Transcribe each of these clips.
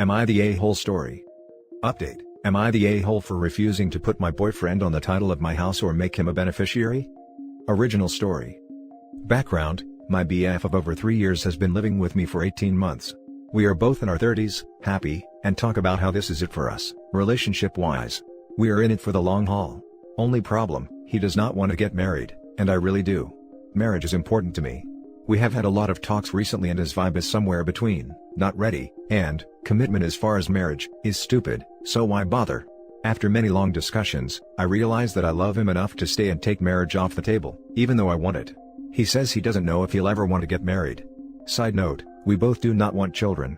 Am I the a-hole story? Update: Am I the a-hole for refusing to put my boyfriend on the title of my house or make him a beneficiary? Original story. Background: My BF of over 3 years has been living with me for 18 months. We are both in our 30s, happy, and talk about how this is it for us, relationship-wise. We are in it for the long haul. Only problem, he does not want to get married, and I really do. Marriage is important to me. We have had a lot of talks recently and his vibe is somewhere between, not ready, and, commitment as far as marriage, is stupid, so why bother? After many long discussions, I realize that I love him enough to stay and take marriage off the table, even though I want it. He says he doesn't know if he'll ever want to get married. Side note, we both do not want children.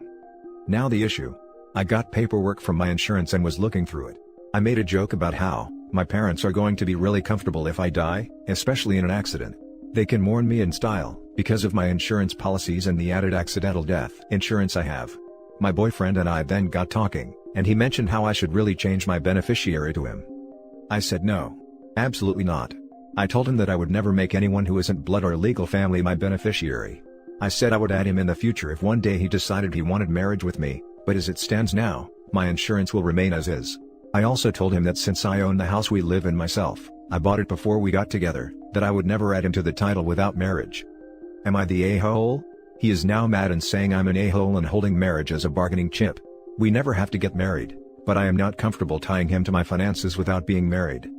Now the issue. I got paperwork from my insurance and was looking through it. I made a joke about how, my parents are going to be really comfortable if I die, especially in an accident. They can mourn me in style, because of my insurance policies and the added accidental death insurance I have. My boyfriend and I then got talking, and he mentioned how I should really change my beneficiary to him. I said no. Absolutely not. I told him that I would never make anyone who isn't blood or legal family my beneficiary. I said I would add him in the future if one day he decided he wanted marriage with me, but as it stands now, my insurance will remain as is. I also told him that since I own the house we live in myself, I bought it before we got together, that I would never add him to the title without marriage. Am I the a-hole? He is now mad and saying I'm an a-hole and holding marriage as a bargaining chip. We never have to get married, but I am not comfortable tying him to my finances without being married.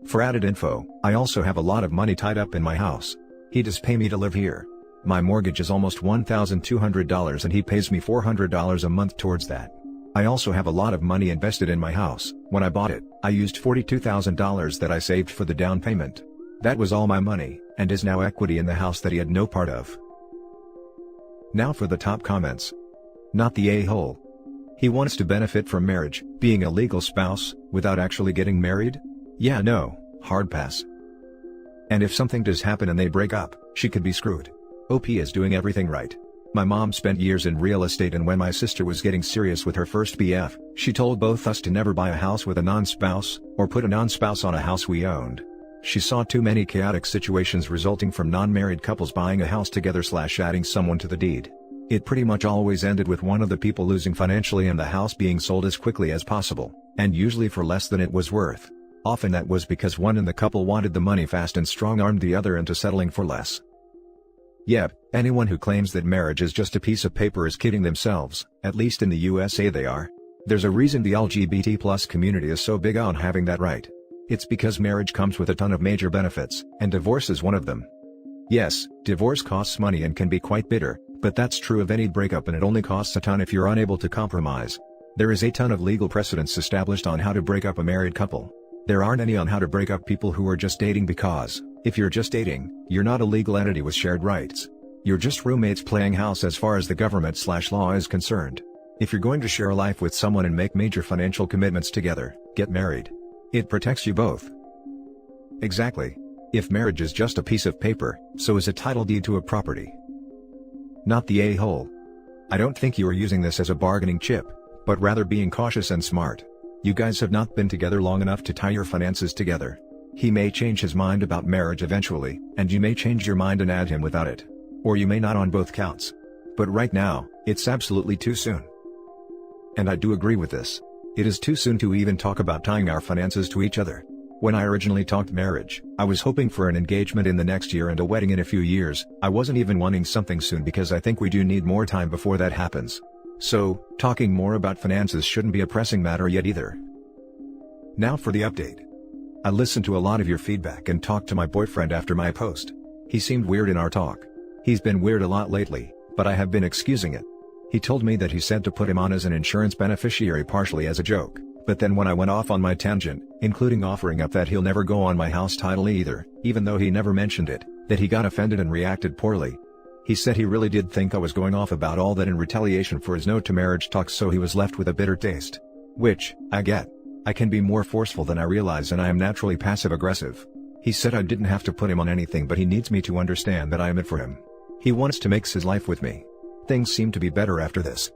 For added info, I also have a lot of money tied up in my house. He does pay me to live here. My mortgage is almost $1,200 and he pays me $400 a month towards that. I also have a lot of money invested in my house. When I bought it, I used $42,000 that I saved for the down payment. That was all my money, and is now equity in the house that he had no part of. Now for the top comments. Not the a-hole. He wants to benefit from marriage, being a legal spouse, without actually getting married? Yeah, no, hard pass. And if something does happen and they break up, she could be screwed. OP is doing everything right. My mom spent years in real estate, and when my sister was getting serious with her first BF, she told both us to never buy a house with a non-spouse, or put a non-spouse on a house we owned. She saw too many chaotic situations resulting from non-married couples buying a house together / adding someone to the deed. It pretty much always ended with one of the people losing financially and the house being sold as quickly as possible, and usually for less than it was worth. Often that was because one in the couple wanted the money fast and strong-armed the other into settling for less. Yep, anyone who claims that marriage is just a piece of paper is kidding themselves, at least in the USA they are. There's a reason the LGBT+ community is so big on having that right. It's because marriage comes with a ton of major benefits, and divorce is one of them. Yes, divorce costs money and can be quite bitter, but that's true of any breakup, and it only costs a ton if you're unable to compromise. There is a ton of legal precedents established on how to break up a married couple. There aren't any on how to break up people who are just dating, because, if you're just dating, you're not a legal entity with shared rights. You're just roommates playing house as far as the government/law is concerned. If you're going to share a life with someone and make major financial commitments together, get married. It protects you both. Exactly. If marriage is just a piece of paper, so is a title deed to a property. Not the a-hole. I don't think you are using this as a bargaining chip, but rather being cautious and smart. You guys have not been together long enough to tie your finances together. He may change his mind about marriage eventually, and you may change your mind and add him without it. Or you may not, on both counts. But right now, it's absolutely too soon. And I do agree with this. It is too soon to even talk about tying our finances to each other. When I originally talked marriage, I was hoping for an engagement in the next year and a wedding in a few years. I wasn't even wanting something soon because I think we do need more time before that happens. So, talking more about finances shouldn't be a pressing matter yet either. Now for the update. I listened to a lot of your feedback and talked to my boyfriend after my post. He seemed weird in our talk. He's been weird a lot lately, but I have been excusing it. He told me that he said to put him on as an insurance beneficiary partially as a joke, but then when I went off on my tangent, including offering up that he'll never go on my house title either, even though he never mentioned it, that he got offended and reacted poorly. He said he really did think I was going off about all that in retaliation for his no to marriage talks, so he was left with a bitter taste. Which, I get. I can be more forceful than I realize, and I am naturally passive-aggressive. He said I didn't have to put him on anything, but he needs me to understand that I am it for him. He wants to mix his life with me. Things seem to be better after this.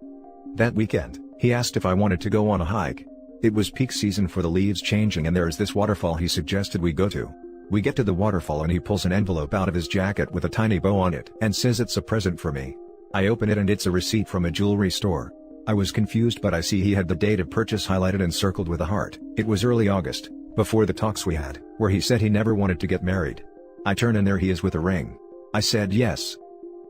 That weekend, he asked if I wanted to go on a hike. It was peak season for the leaves changing, and there is this waterfall he suggested we go to. We get to the waterfall and he pulls an envelope out of his jacket with a tiny bow on it and says it's a present for me. I open it and it's a receipt from a jewelry store. I was confused, but I see he had the date of purchase highlighted and circled with a heart. It was early August, before the talks we had, where he said he never wanted to get married. I turn and there he is with a ring. I said yes.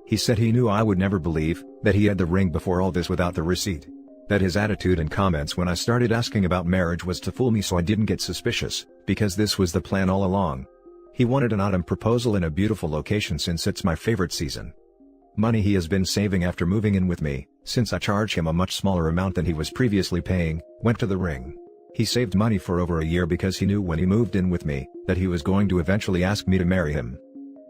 He said he knew I would never believe that he had the ring before all this without the receipt. That his attitude and comments when I started asking about marriage was to fool me so I didn't get suspicious, because this was the plan all along. He wanted an autumn proposal in a beautiful location since it's my favorite season. Money he has been saving after moving in with me, since I charge him a much smaller amount than he was previously paying, went to the ring. He saved money for over a year because he knew when he moved in with me, that he was going to eventually ask me to marry him.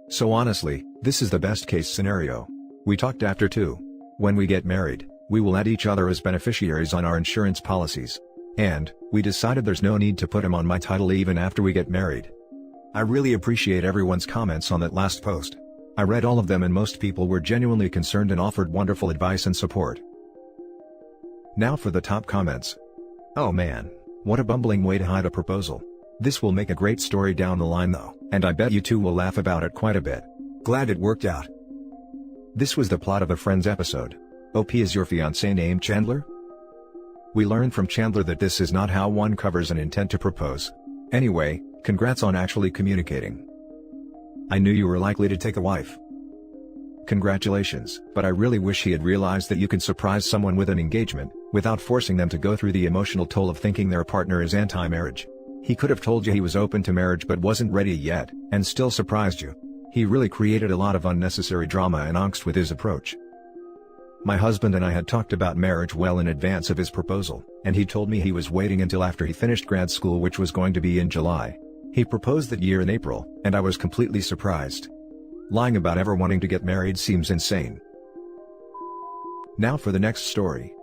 So honestly, this is the best case scenario. We talked after too. When we get married, we will add each other as beneficiaries on our insurance policies. And, we decided there's no need to put him on my title even after we get married. I really appreciate everyone's comments on that last post. I read all of them and most people were genuinely concerned and offered wonderful advice and support. Now for the top comments. Oh man, what a bumbling way to hide a proposal. This will make a great story down the line though, and I bet you two will laugh about it quite a bit. Glad it worked out. This was the plot of a Friends episode. OP is your fiancé named Chandler? We learned from Chandler that this is not how one covers an intent to propose. Anyway, congrats on actually communicating. I knew you were likely to take a wife. Congratulations, but I really wish he had realized that you can surprise someone with an engagement, without forcing them to go through the emotional toll of thinking their partner is anti-marriage. He could have told you he was open to marriage but wasn't ready yet, and still surprised you. He really created a lot of unnecessary drama and angst with his approach. My husband and I had talked about marriage well in advance of his proposal, and he told me he was waiting until after he finished grad school, which was going to be in July. He proposed that year in April, and I was completely surprised. Lying about ever wanting to get married seems insane. Now for the next story.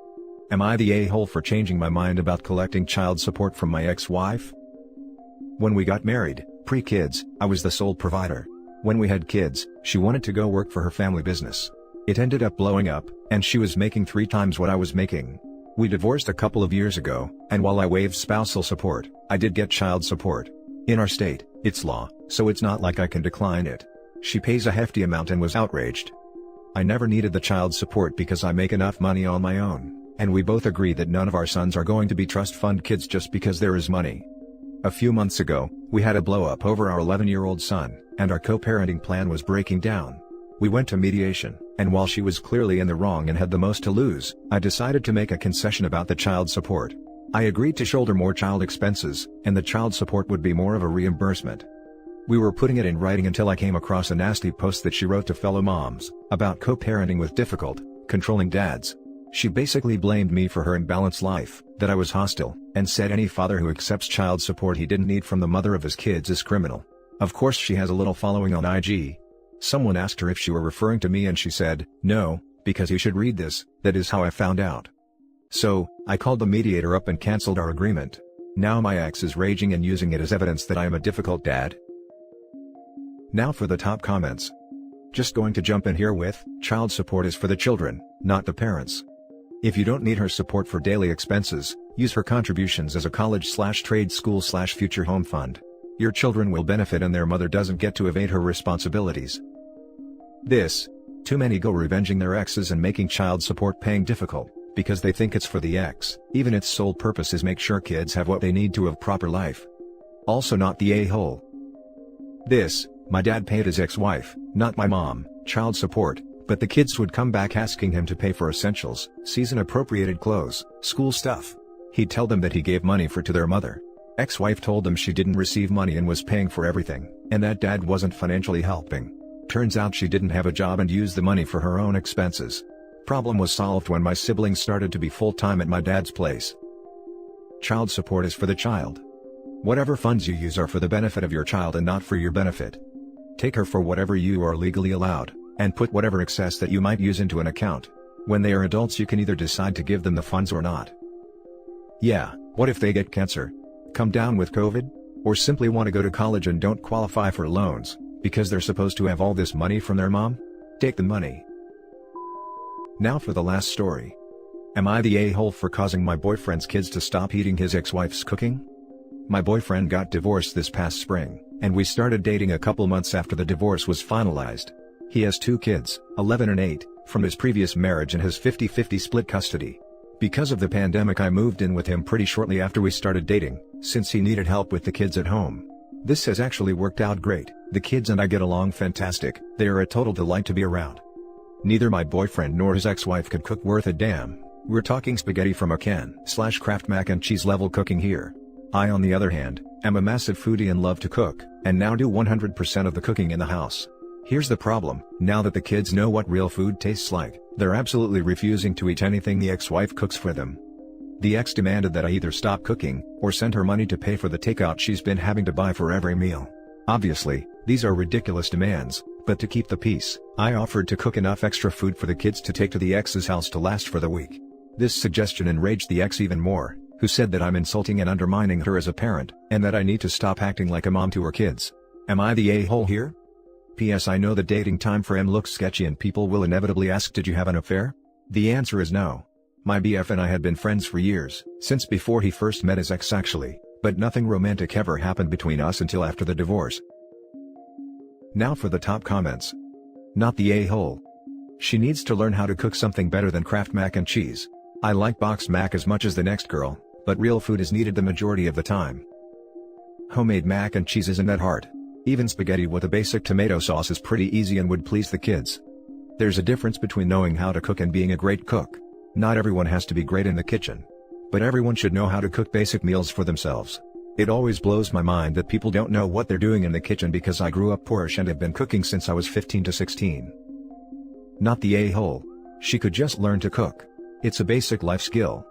Am I the a-hole for changing my mind about collecting child support from my ex-wife? When we got married, pre-kids, I was the sole provider. When we had kids, she wanted to go work for her family business. It ended up blowing up, and she was making 3 times what I was making. We divorced a couple of years ago, and while I waived spousal support, I did get child support. In our state, it's law, so it's not like I can decline it. She pays a hefty amount and was outraged. I never needed the child support because I make enough money on my own, and we both agree that none of our sons are going to be trust fund kids just because there is money. A few months ago, we had a blow up over our 11-year-old son, and our co-parenting plan was breaking down. We went to mediation, and while she was clearly in the wrong and had the most to lose, I decided to make a concession about the child support. I agreed to shoulder more child expenses, and the child support would be more of a reimbursement. We were putting it in writing until I came across a nasty post that she wrote to fellow moms, about co-parenting with difficult, controlling dads. She basically blamed me for her imbalanced life, that I was hostile, and said any father who accepts child support he didn't need from the mother of his kids is criminal. Of course she has a little following on IG. Someone asked her if she were referring to me and she said, "No, because you should read this." That is how I found out. So, I called the mediator up and cancelled our agreement. Now my ex is raging and using it as evidence that I am a difficult dad. Now for the top comments. Just going to jump in here with, child support is for the children, not the parents. If you don't need her support for daily expenses, use her contributions as a college/trade school/future home fund. Your children will benefit and their mother doesn't get to evade her responsibilities. Too many go revenging their exes and making child support paying difficult, because they think it's for the ex, even its sole purpose is make sure kids have what they need to have proper life. Also not the a-hole. My dad paid his ex-wife, not my mom, child support, but the kids would come back asking him to pay for essentials, season-appropriated clothes, school stuff. He'd tell them that he gave money to their mother. Ex-wife told them she didn't receive money and was paying for everything, and that dad wasn't financially helping. Turns out she didn't have a job and used the money for her own expenses. Problem was solved when my siblings started to be full-time at my dad's place. Child support is for the child. Whatever funds you use are for the benefit of your child and not for your benefit. Take her for whatever you are legally allowed, and put whatever excess that you might use into an account. When they are adults you can either decide to give them the funds or not. Yeah, what if they get cancer? Come down with COVID? Or simply want to go to college and don't qualify for loans, because they're supposed to have all this money from their mom? Take the money. Now for the last story. Am I the a-hole for causing my boyfriend's kids to stop eating his ex-wife's cooking? My boyfriend got divorced this past spring, and we started dating a couple months after the divorce was finalized. He has 2 kids, 11 and 8, from his previous marriage and has 50-50 split custody. Because of the pandemic I moved in with him pretty shortly after we started dating, since he needed help with the kids at home. This has actually worked out great, the kids and I get along fantastic, they are a total delight to be around. Neither my boyfriend nor his ex-wife could cook worth a damn, we're talking spaghetti from a can/Kraft mac and cheese level cooking here. I on the other hand, am a massive foodie and love to cook, and now do 100% of the cooking in the house. Here's the problem, now that the kids know what real food tastes like, they're absolutely refusing to eat anything the ex-wife cooks for them. The ex demanded that I either stop cooking, or send her money to pay for the takeout she's been having to buy for every meal. Obviously, these are ridiculous demands, but to keep the peace, I offered to cook enough extra food for the kids to take to the ex's house to last for the week. This suggestion enraged the ex even more, who said that I'm insulting and undermining her as a parent, and that I need to stop acting like a mom to her kids. Am I the a-hole here? P.S. I know the dating time frame looks sketchy and people will inevitably ask, did you have an affair? The answer is no. My BF and I had been friends for years, since before he first met his ex actually, but nothing romantic ever happened between us until after the divorce. Now for the top comments. Not the a-hole. She needs to learn how to cook something better than Kraft mac and cheese. I like boxed mac as much as the next girl, but real food is needed the majority of the time. Homemade mac and cheese isn't that hard. Even spaghetti with a basic tomato sauce is pretty easy and would please the kids. There's a difference between knowing how to cook and being a great cook. Not everyone has to be great in the kitchen. But everyone should know how to cook basic meals for themselves. It always blows my mind that people don't know what they're doing in the kitchen because I grew up poorish and have been cooking since I was 15 to 16. Not the a-hole. She could just learn to cook. It's a basic life skill.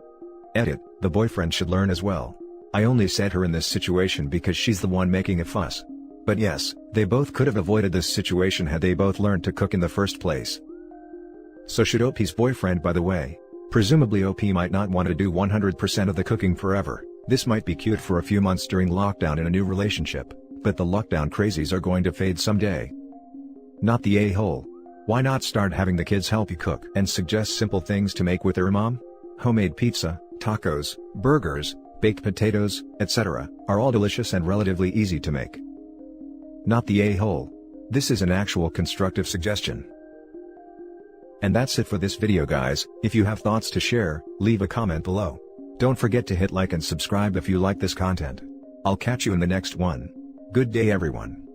Edit, the boyfriend should learn as well. I only said her in this situation because she's the one making a fuss. But yes, they both could have avoided this situation had they both learned to cook in the first place. So should OP's boyfriend, by the way. Presumably OP might not want to do 100% of the cooking forever. This might be cute for a few months during lockdown in a new relationship, but the lockdown crazies are going to fade someday. Not the a-hole. Why not start having the kids help you cook and suggest simple things to make with their mom? Homemade pizza, tacos, burgers, baked potatoes, etc., are all delicious and relatively easy to make. Not the a-hole. This is an actual constructive suggestion. And that's it for this video guys. If you have thoughts to share, leave a comment below. Don't forget to hit like and subscribe if you like this content. I'll catch you in the next one. Good day everyone.